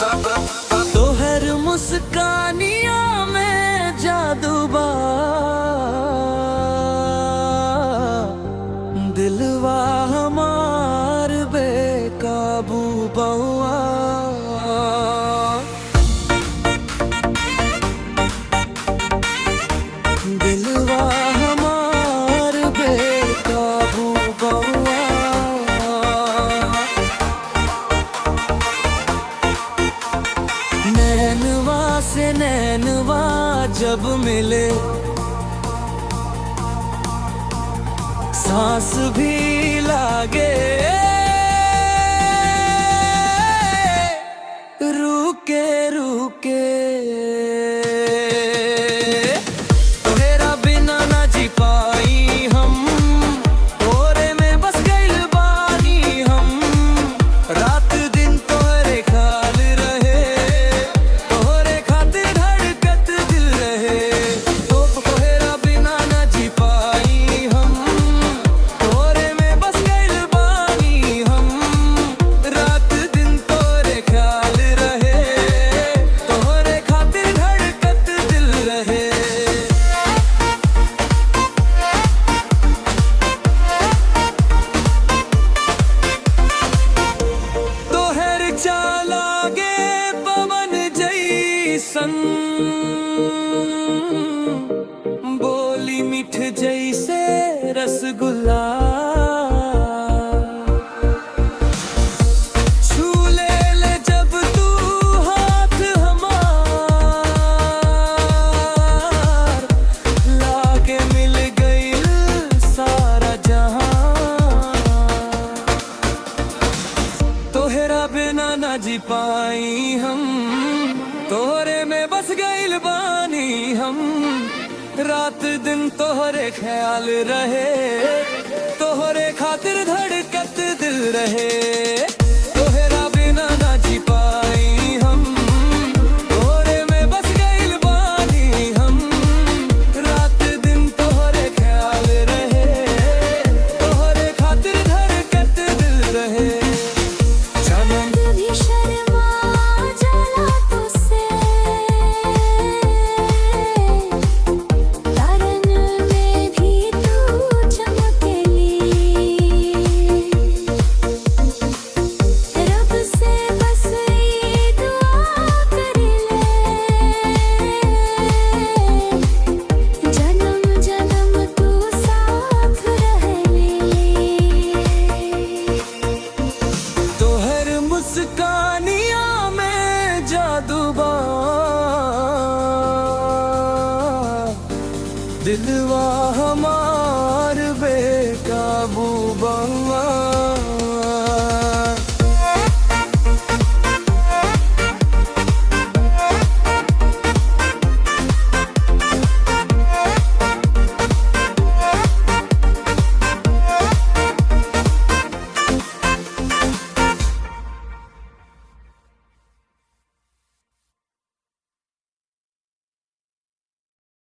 तोहर मुस्कानिया में जादू बा, दिलवा हमार बेकाबू बउआ। दिलवा हमार बेकाबू बउआ। नैनवा से नैनवा जब मिले, सांस भी लागे, रुके रुके। तेरा बिना ना जी पाई हम, तोरे में बस गइल बानी हम। रात दिन तोरे ख्याल रहे, तोरे खातिर धड़कत दिल रहे। तो तोरा बिना ना जी पाई हम, तोरे में बस गइल बानी हम। रात दिन तोरे ख्याल रहे, तोरे खातिर धड़कत दिल रहे। तोहर चालागे पवन जैसन, बोली मीठ जैसे रसगुल्ला। छू ले जब तू हाथ हमार, लाके मिल गइल सारा जहां। तोहरा बिना ना जी पाई हम, तोहरे में बस गइल बानी हम। रात दिन तोहरे ख्याल रहे, तोहरे खातिर धड़कत दिल रहे। तोहरा बिना ना जी पाई हम, तोहरे में बस गइल बानी हम। रात दिन तोहरे ख्याल रहे, तोहरे खातिर धड़कत दिल रहे। चांद भी शर्मा जाला तुझसे, तारन में भी तू चमकेली। रब से बस ये दुआ कर ले, जन्म जन्म तू साथ रहे। तोहर मुस्कानिया में जादू बा, दिलवा हमार बेकाबू बउआ।